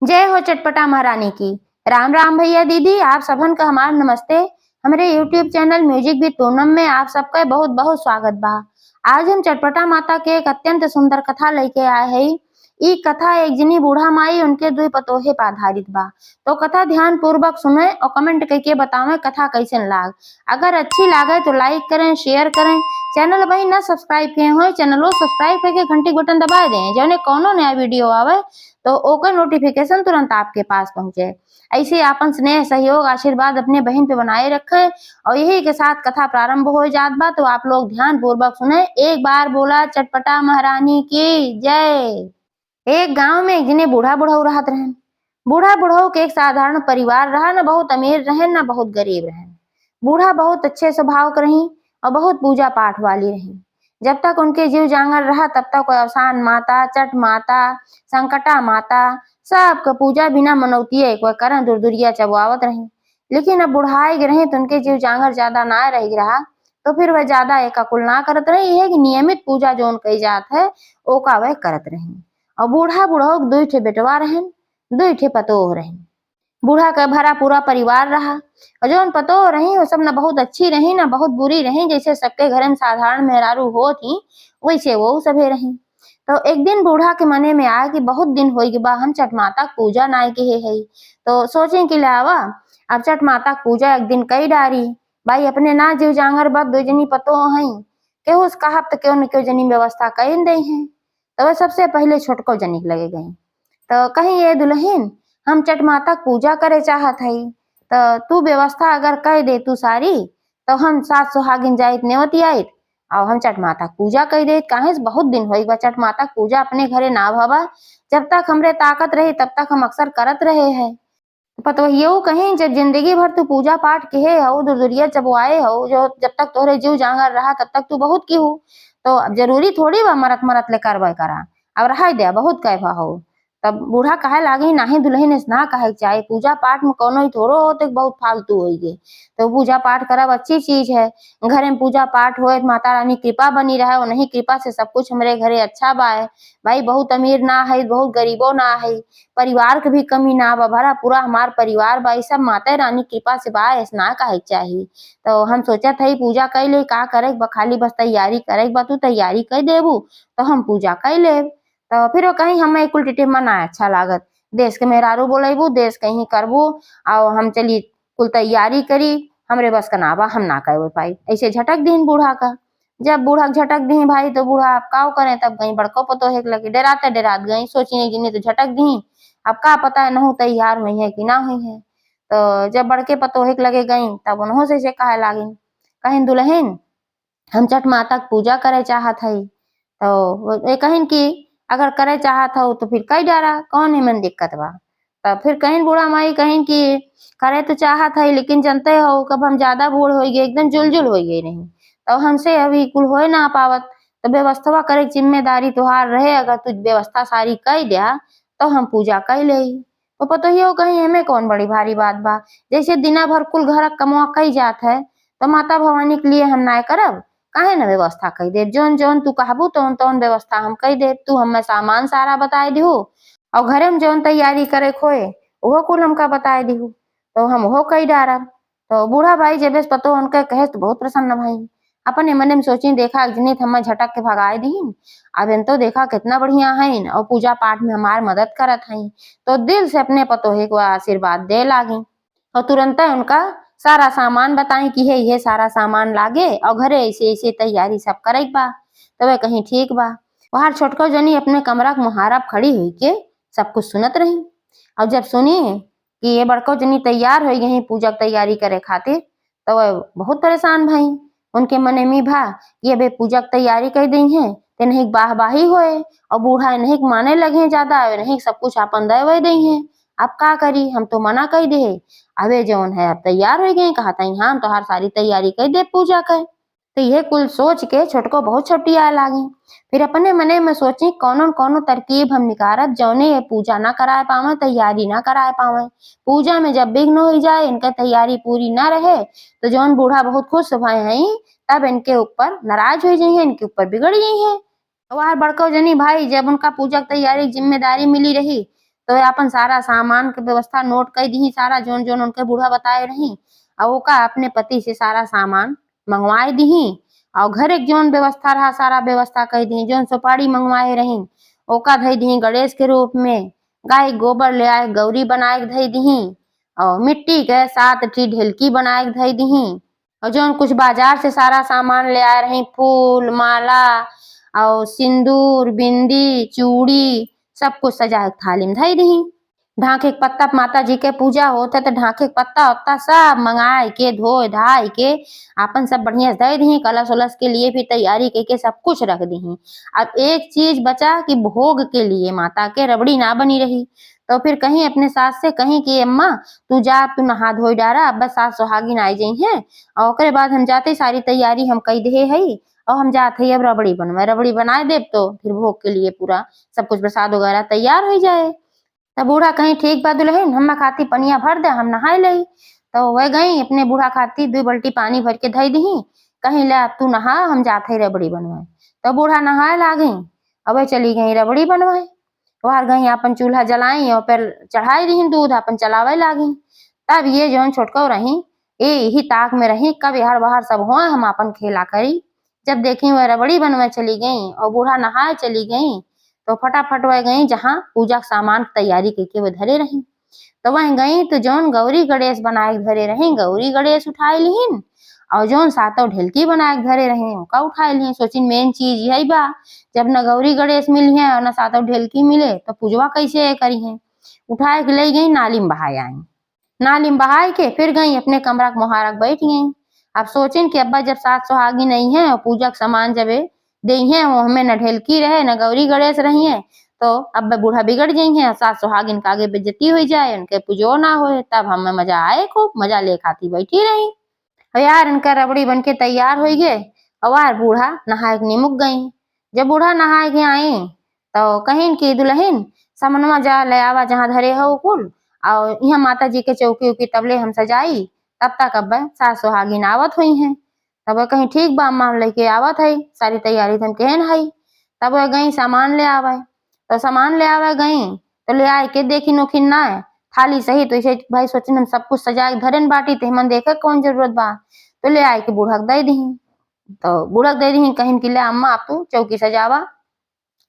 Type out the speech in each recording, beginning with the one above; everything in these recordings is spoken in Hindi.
जय हो चटपटा महारानी की। राम राम भैया दीदी, आप सबन का हमार नमस्ते। हमारे YouTube channel music with Poonam में आप सबका बहुत बहुत स्वागत बा। आज हम चटपटा माता के एक अत्यंत सुंदर कथा लेके आए हैं। ई कथा एक जनी बूढ़ा माई उनके दुई पतोहे पर आधारित बा। तो कथा ध्यान पूर्वक सुने और कमेंट करके बतावें कथा कैसन लाग। अगर अच्छी लागे तो लाइक करें, शेयर करें। चैनल भाई ना सब्सक्राइब किए हो चैनल सब्सक्राइब करके घंटी बटन दबा दें, जौने कोनो नया वीडियो आवे तो ओकर नोटिफिकेशन तुरंत आपके पास पहुंचे। ऐसे आपन स्नेह सहयोग आशीर्वाद अपने बहन पे बनाए रखें। और यही के साथ कथा प्रारंभ हो जात बा, तो आप लोग ध्यान पूर्वक सुने। एक बार बोला चटपटा महारानी की जय। एक गांव में एक जने बूढ़ा बुढ़ऊ रहत रहन। बूढ़ा बुढ़ऊ के एक साधारण परिवार रहा, न बहुत अमीर रहे न बहुत गरीब रहे। बूढ़ा बहुत अच्छे स्वभाव के रही और बहुत पूजा पाठ वाली रही। जब तक उनके जीव जांगर रहा तब तक अवसान माता, चट माता, संकटा माता सबका पूजा बिना मनौती कोई करन दुरदुरिया चबवावत रही। लेकिन अब बुढ़ाई के रहे तो उनके जीव जांगर ज्यादा ना रह रहा, तो फिर वह ज्यादा एकाकुल ना करत रही। है कि नियमित पूजा जो कही जात है ओका वह करत रही। और बूढ़ा बुढ़ऊ दुई ठे बेटवा रहन, दुई ठे पतोह रहन। बूढ़ा का भरा पूरा परिवार रहा और जो पतोह रही वो सब न बहुत अच्छी रही न बहुत बुरी रही। जैसे सबके घर में साधारण मेहरारू हो थी वैसे वो सभे रही। तो एक दिन बूढ़ा के मने में आया कि बहुत दिन हो गए बा हम छठ माता पूजा नाय के है। तो सोचे कि लावा अब छठ माता पूजा एक दिन कई डारी। भाई अपने ना जीव जांगर बद दो जनी पतोह हई केहू कहब तो क्यों न क्यों जनी व्यवस्था कर दे है। तो वह सबसे पहले छोटको जनी लगे गई। तो कहीं ये दुल्हन हम छठ माता पूजा करे चाहत हई, तो तू व्यवस्था अगर कह दे तू सारी तो हम सात सुहागिन जाइत नेवती आइत और हम छठ माता पूजा कर दे। काहे से बहुत दिन हो गया छठ माता पूजा अपने घरे ना भवा। जब तक हमरे ताकत रही तब तक हम अक्सर करत रहे हैं। पतो यो कहीं जब जिंदगी भर तू पूजा पाठ के हो दुरदुरिया चबवाए हो, जो जब तक तोहरे जीव जांगर रहा तब तक तू बहुत की हो। तो अब जरूरी थोड़ी बा मरत मरत ले करवा करा। अब रहा दे बहुत कैफा हो। तब बूढ़ा कहे लागी नाही दुल्हन ने ना कहे चाहे पूजा पाठ में कोनो ही थोड़ो हो तो बहुत फालतू हो गए। तो पूजा पाठ करब अच्छी चीज है। घर में पूजा पाठ हो माता रानी कृपा बनी रहे, उन्हीं कृपा से सब कुछ हमारे घरे अच्छा बा है। भाई बहुत अमीर ना है बहुत गरीबो ना है, परिवार के भी कमी ना बा, भरा पूरा हमार परिवार बा। सब माता रानी कृपा से बा, ऐसा कहे चाहिए। तो हम सोचा था पूजा कर ले का करे खाली बस तैयारी करे बा। तू तैयारी कर देबू तो हम पूजा कर ले। तो फिर वो कहीं हमें कुल टिटे मना अच्छा लागत। देश के मेहरारू बोलेबू देश कहीं करबू और हम चली कुल तैयारी करी हमरे बस का ना बा, हम ना कर पाई। ऐसे झटक दीन बूढ़ा का। जब बूढ़ा झटक दी भाई तो बूढ़ा आप काव करें। तब गई बड़को पतो है लगे डराते डरात गई सोची जिन्हें तो झटक दी। अब का पता है नहू तैयार हुई है कि ना हुई है। तो जब बड़के पतोहे लगे गई तब उन्हों से कहे लागी कहीं दुल्हन हम छठ माता की पूजा करे चाहत है। तो ये कहीं की अगर करे चाहत हो तो फिर कई डारा कौन है मन दिक्कत बा। तब फिर कहीं बूढ़ा माई कहीं की करे तो चाहत है लेकिन जानते हो कब हम ज्यादा बूढ़ हो गए एकदम जुलझुल हो गए नहीं तो हमसे अभी कुल हो ना पावत। तो व्यवस्था करे जिम्मेदारी तुहार रहे, अगर तू व्यवस्था सारी कर दिया तो हम पूजा कर ले। तो पता ही हो कहीं हमें कौन बड़ी भारी बात बा। जैसे दिना भर कुल घर कमवा कही जात है तो माता भवानी के लिए हम ना करब काहे ना व्यवस्था कर दे। जोन जोन तू कहबू तोन तोन व्यवस्था हम कर दे। तू हमें सामान सारा बताए दिहू और घरे में जोन तैयारी करे खोए वो कुल हमका बताए दिहू तो हम वो कई डारब। तो बूढ़ा भाई जब पतो उनके कहे तो बहुत प्रसन्न भाई। अपने मने में सोची देखा जनित हम झटक के भगाए दी। अब इन तो देखा कितना बढ़िया है और पूजा पाठ में हमार मदद करत है। तो दिल से अपने पतोहे को आशीर्वाद दे लागी और तुरंत उनका सारा सामान बताई कि है ये सारा सामान लागे और घरे ऐसे ऐसे तैयारी सब करे बा। तो वह कहीं ठीक बा। बाहर छोटको जनी अपने कमरा के मुहारा खड़ी हुई के सब कुछ सुनत रही। और जब सुनी कि ये बड़को जनी तैयार हो गई पूजा की तैयारी करे खातिर तो वह बहुत परेशान भई। उनके मने में भा ये बे पूजा की तैयारी कर दी है ते नहीं बाहबाही होए और बूढ़ा नहीं माने लगे ज्यादा नहीं सब कुछ अपन दे वही दी है। अब का करी हम तो मना कर दे। अबे जौन है अब तैयार हो गई कहा था हाँ तो हर सारी तैयारी कर दे पूजा कर। तो यह कुल सोच के छोटको बहुत छोटी आए लागी। फिर अपने मने में सोची कौनो कौनो तरकीब हम निकारत जौने ये पूजा ना कराए पावे तैयारी ना कराए पावे। पूजा में जब विघ्न हो जाए इनका तैयारी पूरी ना रहे तो जौन बूढ़ा बहुत खुश भय हैं तब इनके ऊपर नाराज हो जाइए, इनके ऊपर बिगड़ गई है। वह बड़को जनी भाई जब उनका पूजा की तैयारी जिम्मेदारी मिली रही तो अपन सारा सामान के व्यवस्था नोट कर दी, सारा जोन जोन उनके बूढ़ा बताए रही और ओका अपने पति से सारा सामान मंगवाए दी और घर एक जोन व्यवस्था रहा सारा व्यवस्था कर दी। जोन सुपारी मंगवाए रही ओका धई दी गणेश के रूप में, गाय गोबर ले आए गौरी बनाए के धई दी और मिट्टी के 7 ठी ढेलकी बनाए के धई दी और जोन कुछ बाजार से सारा सामान ले आए रही फूल माला और सिंदूर बिंदी चूड़ी सब कुछ सजा के थाली में धई दी। ढाके के पत्ता माता जी के पूजा होते तो ढाके के पत्ता वत्ता सब मंगाए के धोए धाय के अपन सब बढ़िया से दे दी। कलश उलस के लिए भी तैयारी करके सब कुछ रख दी। अब एक चीज बचा कि भोग के लिए माता के रबड़ी ना बनी रही, तो फिर कहीं अपने सास से कहीं कि अम्मा तू जा तू नहा धोई डारा, अब बस सास सुहागिन आई जाई है और ओकरे बाद हम जाते सारी तैयारी हम कई दे है और हम जाते अब रबड़ी बनवाए, रबड़ी बनाए देव तो फिर भोग के लिए पूरा सब कुछ प्रसाद वगैरह तैयार हो जाए। तब बूढ़ा कहीं ठीक बा दुल्हन हम खाती पनिया भर दे हम नहाए लही, तो वह गई अपने बूढ़ा खाती 2 बाल्टी पानी भर के धई दी, कहीं ले तू नहा हम जाते रबड़ी बनवाए। तो बूढ़ा नहाए ला गई अब चली गई रबड़ी बनवाए। बाहर गई अपन चूल्हा जलाई और फिर चढ़ाई दी दूध अपन चलावे लागी। तब ये जौन छोटको रही यही ताक में रही कब यार बाहर सब हो हम अपन खेला करी। जब देखी वह रबड़ी बनवाए चली गई और बूढ़ा नहाए चली गई तो फटाफट वह गई जहाँ पूजा सामान तैयारी करके वह धरे रही। तो वह गई तो जौन गौरी गणेश बनाए धरे रही गौरी गणेश उठाए लिहिन और जौन सातों ढेलकी बनाए धरे रहे का उठाए लिए। सोचिन मेन चीज यही बा, जब न गौरी गणेश मिली है और न सातों ढेलकी मिले तो पूजवा कैसे करी है। उठाए के ले गई नाली में बहाए आई, नाली में बहाए के फिर गई अपने कमरा के मुहारक बैठ गई। अब सोचिन कि अब्बा जब सास सुहागी नहीं है और पूजा का सामान जब दे है वो हमें न ढेलकी रहे न गौरी गणेश रही है तो अब बूढ़ा बिगड़ जाई है, सास सुहागिन का आगे बेइज्जती हो जाए उनके पूजो ना हो। तब हमें मजा आए खूब मजा ले खाती बैठी रही। और यार इनका रबड़ी बन के तैयार हो गए और यार बूढ़ा नहाए के निमुक गई। जब बूढ़ा नहाए के आई तो कहीं की दुल्हन समनवा जा ले आवा जहाँ धरे हो कुल और यहाँ माता जी के चौकी उकी तबले हम सजाई। तब तक अब सास सुहागिन आवत हुई है। तब कहीं ठीक बा अम्मा लेके आवत है सारी तैयारी हम कहन है। तब वह गई सामान ले आवे तो सामान ले आवे गई तो ले आए के देखी नोखिन ना है थाली सही तो इसे भाई सोचन हम सब कुछ सजा के धरन बाटी थे मन देखे कौन जरूरत बा। तो ले आए के बूढ़ा दे दी तो बूढ़ा दे दी कहीं कि ले अम्मा आप तू चौकी सजावा।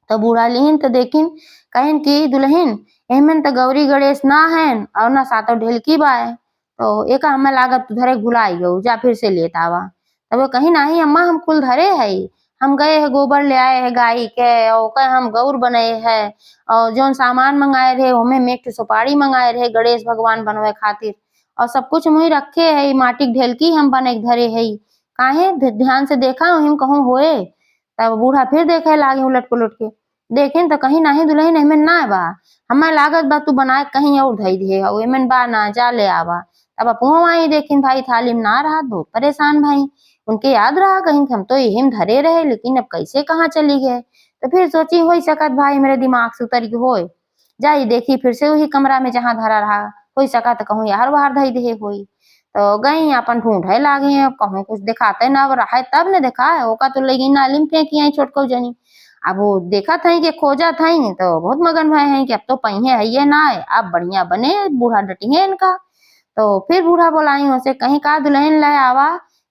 तो बूढ़ा लिहिन तो देखिन कहीं की दुल्हन एमन तो गौरी गणेश ना है और ना सातों ढेलकी बा है तो एक हमें लागत धरे भुलाई गऊ जा फिर से लेता आवा। तब वो कहीं नहीं अम्मा हम कुल धरे है हम गए है गोबर ले आए है गाय के और हम गौर बनाए है और जो सामान मंगाए रहे हमें मेट सुपारी मंगाए रहे गणेश भगवान बनवे खातिर और सब कुछ मुही रखे है माटी ढेलकी हम बने धरे है काहे ध्यान से देखा हम कहूँ होए। तब बूढ़ा फिर देखे लागे उलट पुलट के देखें तो कहीं नहीं दुल्हन एमन ना बा हमें लागत बा तू बनाए कहीं और धई दे एमन बा ना जा ले आवा। तब अपू आई देखिन भाई थाली में ना रहा बहुत परेशान भाई उनके याद रहा कहीं हम तो यही धरे रहे लेकिन अब कैसे कहाँ चली गए। तो फिर सोची हो सकत भाई मेरे दिमाग से उतर गई होए जाई देखी फिर से वही कमरा में जहाँ धरा रहा हो सका तो कहूँ यार बाहर धई दे होई। तो गई अपन ढूंढे लागे कहूँ कुछ दिखाते ना रहा तब ने देखा है ओका तो लगी नाली में फेंकी आई छोटको जनी। अब वो देखा था कि खोजा था तो बहुत मगन भय है कि अब तो पहिए है ये ना है अब बढ़िया बने बूढ़ा डटी है इनका। तो फिर बूढ़ा बोलाई उसे कहीं का दुल्हन ले आवा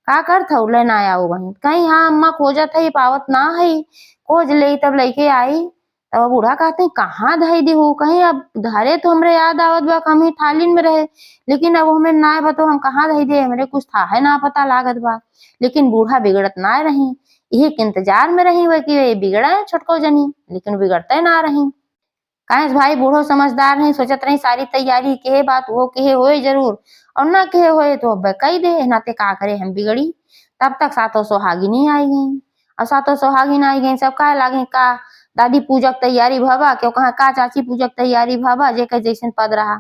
का कर था ले ना आया वही कहीं हाँ अम्मा खोजा था पावत ना है खोज ले तब लेके आई। तब बूढ़ा कहते कहाँ धई दी हूँ कहीं अब धरे तो हमरे याद आवत बा हम ही थालीन में रहे लेकिन अब हमें ना बा तो हम कहाँ धई दे हमरे कुछ था है ना पता लागत बा। लेकिन बूढ़ा बिगड़त ना रही यही के इंतजार में रही हुए कि ये बिगड़ा है छोटको जनी लेकिन बिगड़ते ना रही। काहे भाई बूढ़ो समझदार नहीं सोचत रही सारी तैयारी के बात वो कहे होए जरूर और ना कहे होए तो अब कही दे नाते का करे हम बिगड़ी। तब तक सातों सुहागिनी आई गई और सातों सुहागिन आई गई सब कहे लागे का दादी पूजक तैयारी भवा क्यों कहा का चाची पूजक तैयारी भवा जे कह जैसन पद रहा।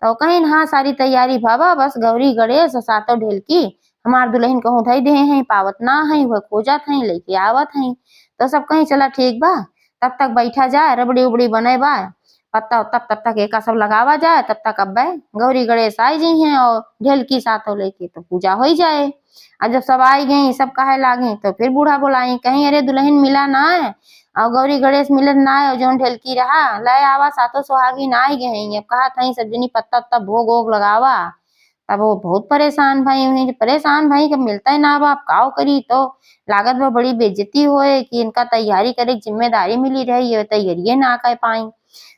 तो कहीं हाँ सारी तैयारी भवा बस गौरी गणेश और सातों ढेलकी हमार दुल्हन कहूँ धई दे हैं पावत ना है वह खोजत है लेके आवत है। तो सब कहीं चला ठीक बा तब तक बैठा जाए रबड़ी उबड़ी बने बा पत्ता उत्ता तब तक एका सब लगावा जाए, तब तक अब गौरी गणेश आई जी हैं और ढेलकी साथों लेके तो पूजा हो ही जाए। अब जब सब आई गई सब कहे लागी तो फिर बूढ़ा बोलाई कहीं अरे दुल्हन मिला ना है और गौरी गणेश मिलन ना है और जो ढेलकी रहा लय आवा साथों सुहागी ना आई गई। अब कहा था सब जनी पत्ता उत्ता भोग वोग लगावा। तब वो बहुत परेशान भाई उन्हें परेशान भाई कब मिलता है ना बाप काव करी तो लागत में बड़ी बेइज्जती होए कि इनका तैयारी करे जिम्मेदारी मिली रही है तैयारी ना कर पाई।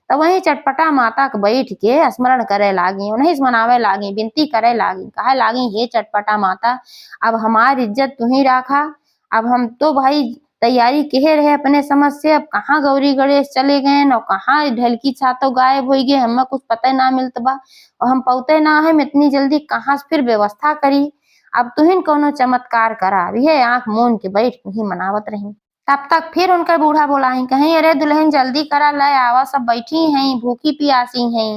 तो वही चटपटा माता के बैठ के स्मरण करे लागी उन्हें मनावे लागी विनती करे लागी कहे लागी हे चटपटा माता अब हमारी इज्जत तू ही रखा। अब हम तो भाई तैयारी कहे रहे अपने समझ से अब कहाँ गौरी गणेश चले गए और कहाँ ढलकी छातो गायब हो गए हमें कुछ पता ना मिलता बा और हम पौते ना है इतनी जल्दी कहाँ से फिर व्यवस्था करी। अब तुहिन कोनो चमत्कार करा अभी है आंख मूंद के बैठ ही मनावत रही। तब तक फिर उनका बूढ़ा बोलाई कहीं अरे दुल्हन जल्दी करा लय आवा सब बैठी हैं भूखी प्यासी हैं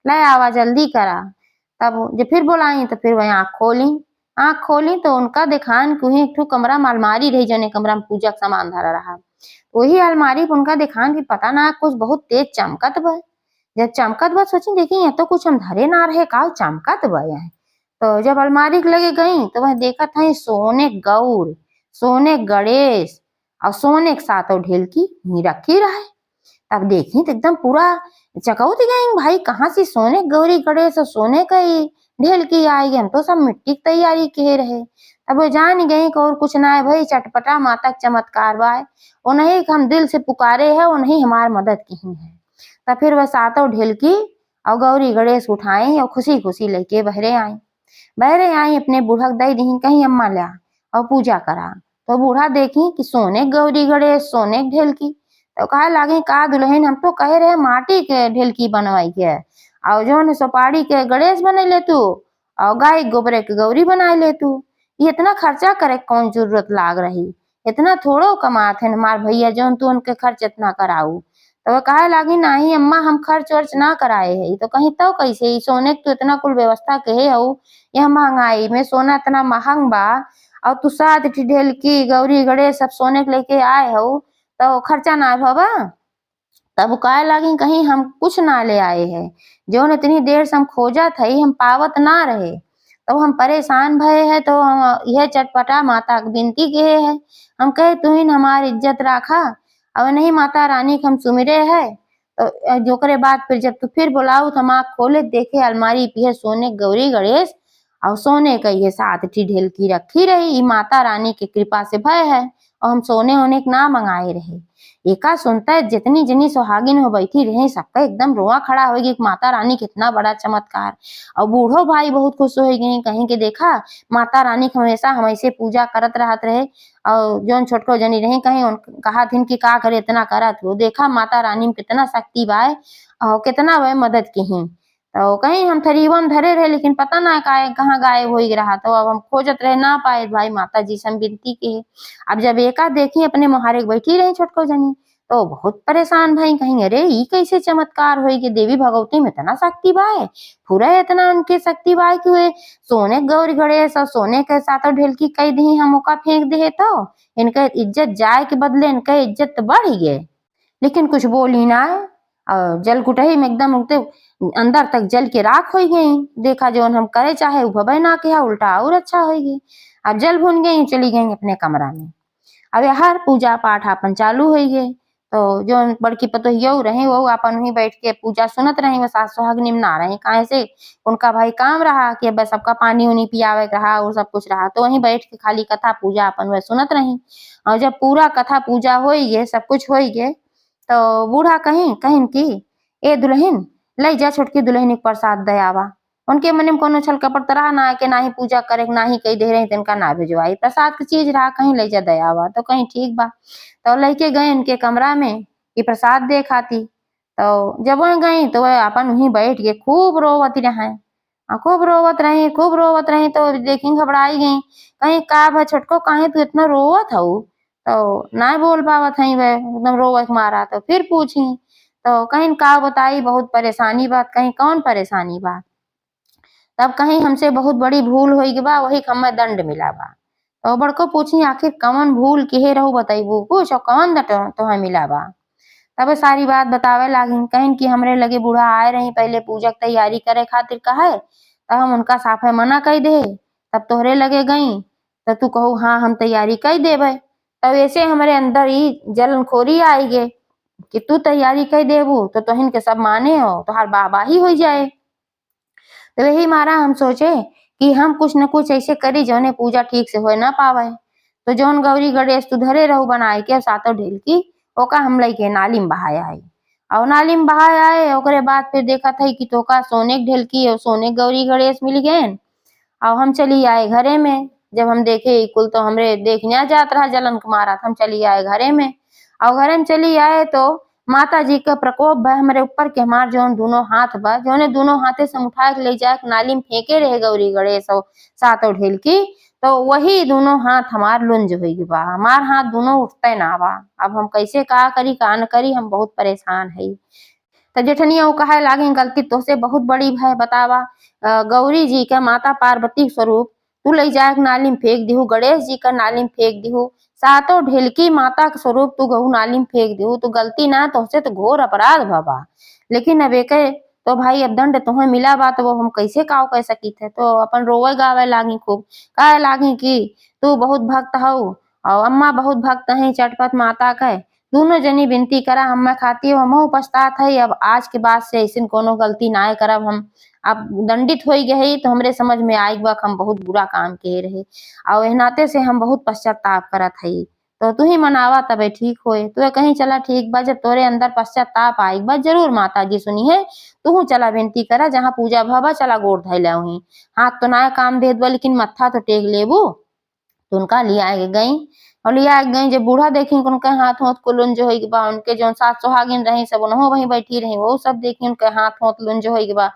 लय आवा जल्दी करा। तब जब फिर बोलाई तो फिर वही आंख खोली तो उनका दिखान कुही एक ठो कमरा में अलमारी रही जने कमरा में पूजा का सामान धरा रहा। वही अलमारी पर उनका दिखान की पता ना कुछ बहुत तेज चमकत बा। जब चमकत बा सोची देखी ये तो कुछ हम धरे ना रहे का चमकत बा यहाँ। तो जब अलमारी के लगे गई तो वह देखा था सोने गौर सोने गणेश और सोने के साथ और ढेलकी रखी रहा है। तब देखी तो एकदम पूरा चकौती गई भाई कहाँ से सोने गौरी गणेश और सोने का ही ढेलकी आई हम तो सब मिट्टी की तैयारी किए रहे। तब वो जान गई कि और कुछ ना है भाई चटपटा माता चमत्कार बाय वो नहीं हम दिल से पुकारे है वो नहीं हमारी मदद की ही है। तब फिर वह सातों ढेलकी और गौरी गणेश उठाए और खुशी खुशी लेके बहरे आई अपने बूढ़ा दई दी कहीं अम्मा लिया और पूजा करा। तो बूढ़ा देखी कि सोने गौरी गणेश सोने ढेलकी तो कहे लागे का दुल्हन हम तो कहे रहे माटी के ढेलकी बनवाई के और जो है सुपारी के गणेश बना ले तू और गाय गोबरे के गौरी बना ले तू ये इतना खर्चा करे कौन जरूरत लाग रही इतना थोड़ो कमाते हैं हमारे भैया जो तू उनके खर्च इतना कराऊ। तो वह कहे लागी नहीं अम्मा हम खर्च वर्च ना कराए है तो कहीं तो कैसे सोने तो इतना कुल व्यवस्था कहे हो यह महंगाई में सोना इतना महंग बा और तू साथ ढेलकी गौरी गणेश सब सोने के लेके आए हो तो खर्चा ना भवा। तब कहे लगी कहीं हम कुछ ना ले आए हैं जो इतनी देर से हम खोजा था हम पावत ना रहे तो हम परेशान भये है तो हम यह चटपटा माता की विनती कहे है हम कहे तुहिन हमारी इज्जत रखा और नहीं माता रानी के हम सुमिरे है। तो जो करे बाद फिर जब तू फिर बुलाऊ तो हम आँख खोले देखे अलमारी पे सोने गौरी गणेश और सोने का ये 7 ढेलकी रखी रही माता रानी की कृपा से भय है और हम सोने होने के ना मंगाए रहे। एका सुनता है जितनी जनी सुहागिन हो बैठी रहे सबका एकदम रोआ खड़ा हो गई माता रानी कितना बड़ा चमत्कार और बूढ़ो भाई बहुत खुश हो गई कहीं के देखा माता रानी हमेशा हम ऐसे पूजा करत रहत रहे और जो छोटको जनी रही कहीं कहा थी कि का करे इतना करत हो देखा माता रानी में कितना शक्ति बाय और कितना वह मदद की ही। तो कहीं हम थरीवन धरे रहे लेकिन पता ना कहाँ गायब हो रहा तो अब हम खोजत रहे ना पाए भाई माता जी से हम विनती के। अब जब एका देखी अपने मुहारे बैठी रही छोटको जनी तो बहुत परेशान भाई कहीं अरे ये कैसे चमत्कार हुई कि देवी भगवती में इतना शक्ति बाय पूरा इतना उनके शक्ति बाय कि वे सोने गौरी गणेश और सोने के साथ ढेलकी कई दी हम ओका फेंक दे तो इनका इज्जत जाए के बदले इनका इज्जत तो बढ़ गए लेकिन कुछ बोली ना और जल कुटही में एकदम अंदर तक जल के राख हो गई देखा जो हम करे चाहे भवे ना किया उल्टा और अच्छा हो गई। अब जल भुन गई चली गई अपने कमरा में। अब हर पूजा पाठ अपन चालू हो गए तो जो बड़की पतोहियो रहे वो अपन वहीं बैठ के पूजा सुनत रहे वो सास सुहागिनी में ना रहे कहे से उनका भाई काम रहा कि बस सबका पानी उनी पियावे रहा वो सब कुछ रहा तो वहीं बैठ के खाली कथा पूजा अपन वह सुनत रही। और जब पूरा कथा पूजा हो गए सब कुछ हो गए तो बूढ़ा कहीं की ए दुल्हन लई जा छोटकी दुल्हन एक प्रसाद दयावा उनके मन में कोनो छल कपट रहा ना के ना ही पूजा करे ना ही कही दे रहे तिनका ना भिजवाई प्रसाद की चीज रहा कहीं ले जा दयावा तो कहीं ठीक बा तो लेके गए उनके कमरा में ये प्रसाद दे खाती। तो जब वह गई तो वह अपन वहीं बैठ के खूब रोवती रहे खूब रोवत रही तो देखी घबराई गई कहीं का भा छोटको काहे तू इतना रोवत हऊ तो ना बोल पावत है वह एकदम रोवत मारा। तो फिर पूछी तो कहीं का बताई बहुत परेशानी बात कहीं कौन परेशानी बात तब कहीं हमसे बहुत बड़ी भूल हो गई बा वही हमें दंड मिला बा। तो बड़को पूछी आखिर कौन भूल किहे रहू बताइबू कुछ और कौन दंड तो मिला बा। तब सारी बात बतावे लागिन। कहिन कि हमरे लगे बूढ़ा आए रही पहले पूजा की तैयारी करे खातिर कहे, तब हम उनका साफे मना कई दे। तब तोहरे लगे गई तो तू कहू हाँ हम तैयारी कई देवे। तब ऐसे हमारे अंदर ही जलनखोरी आई गे कि तू तैयारी कई देबू तो तोहिन के सब माने हो, तोहार वाहवाही हो जाए। तो यही मारा हम सोचे कि हम कुछ न कुछ ऐसे करी जौने पूजा ठीक से हो ना पावे। तो जौन गौरी गणेश तू धरे रहू बनाए के सातों ढेलकी, ओका हम लइके नाली में बहाए आई। और नाली में बहाए आए ओकरे बाद फिर देखा था कि तोका सोने के ढेलकी और सोने गौरी गणेश मिल गए। और हम चली आए घरे में। जब हम देखे कुल तो हमरे देखने जात रहा जलन के मारा, हम चली आए घरे में। और घरे में चली आए तो माता जी का प्रकोप बा हमारे ऊपर के हमार जौन दोनों हाथ बा जौने दोनों हाथे से उठा के ले जाके नाली में फेंके रहे गौरी गणेश और सातों ढेलकी, तो वही दोनों हाथ हमार लुंज हो गई बा। हमार हाथ दोनों उठते ना बा। अब हम कैसे का करी का न करी, हम बहुत परेशान है। तो जेठनिया वो कहे लागे गलती तोसे बहुत बड़ी है बतावा। गौरी जी का माता पार्वती के स्वरूप तू ले जाके नाली में फेंक दिहू, गणेश जी का नाली में फेंक दिहू, सातों ढेलकी माता के स्वरूप तू गहू नाली में फेंक दिहू, तो गलती ना तोहसे तो घोर अपराध भबा। लेकिन अब एक तो भाई अब दंड तुम्हें मिला बा तो वो हम कैसे काव कह सकी थे। तो अपन रोवे गावे लागी खूब, कहे लागी कि तू बहुत भक्त हऊ और अम्मा बहुत भक्त है चटपट माता के, दोनों जनी विनती करा हम खाती हो, हमहू पछतात है। अब आज के बाद से ऐसे कोनो गलती ना करब हम। अब दंडित हो गए तो हमरे समझ में आई बा हम बहुत बुरा काम किए रहे और एह नाते से हम बहुत पश्चाताप करत हई। तो तू ही मनावा तबे ठीक होए। तू कहीं चला ठीक बा, जब तोरे अंदर पश्चाताप आई बा जरूर माता जी सुनी है। तू चला विनती करा जहाँ पूजा भवा चला गोड़ धैला वहीं। हाथ तो ना काम दे दो लेकिन मत्था तो टेक लेबू। तो उनका लिया गई और लिया गई। जब बूढ़ा देखी उनके हाथ होत को लुंज हो बा, उनके जो सास सुहागिन रही सब उन्हों वहीं बैठी रही, वो सब देखी उनके हाथ होत लुंज हो बा।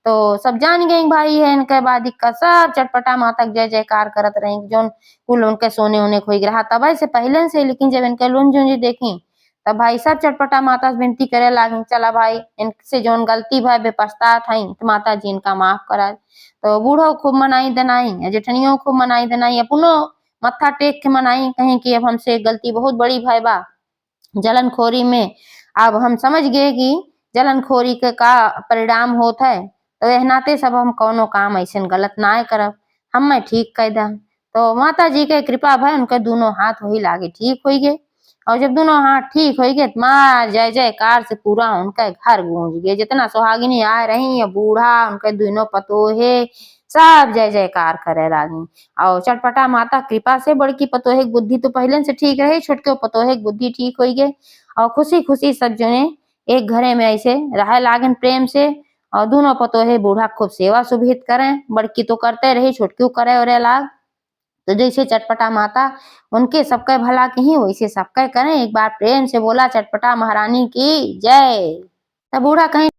तो सब जान गई भाई है इनके बाद का सब चटपटा माता जय जयकार करत रही जो कुल उनके सोने होने खोई रहा तब से पहले से। लेकिन जब इनके लुंज उंज देखी तब भाई सब चटपटा माता से विनती करे लागी, चला भाई इनसे जौन गलती भाई बेपछतात हई तो माता जी इनका माफ करा। तो बूढ़ो खूब मनाई दनाई, जेठनियों खूब मनाई दनाई, अपनो मत्था टेक के मनाई, कहीं कि अब हमसे गलती बहुत बड़ी भाई बा जलनखोरी में। अब हम समझ गए कि जलनखोरी के का परिणाम होता है। तो एह नाते सब हम कौनो काम ऐसे गलत ना करब, हम मैं ठीक कह दा। तो माता जी के कृपा भाई उनके दोनों हाथ वही लागे ठीक हो गए। और जब दोनों हाथ ठीक हो गए माँ जय जयकार से पूरा उनके घर गूंज गए। जितना सुहागिनी आ रही या बूढ़ा उनके दोनों पतोहे सब जय जयकार करे लागी। और चटपटा माता कृपा से बड़की पतोहे की बुद्धि तो पहले से ठीक रही, छोटके पतोहे की बुद्धि ठीक हो गई। और खुशी खुशी सब जने एक घरे में ऐसे रह लागन प्रेम से। और दोनों पतोहे बूढ़ा खूब सेवा सुभित करें, बड़की तो करते रही छोटकी करे और लाग। तो जैसे चटपटा माता उनके सबके भला की ही वैसे सबके करें। एक बार प्रेम से बोला चटपटा महारानी की जय। तब बूढ़ा कहीं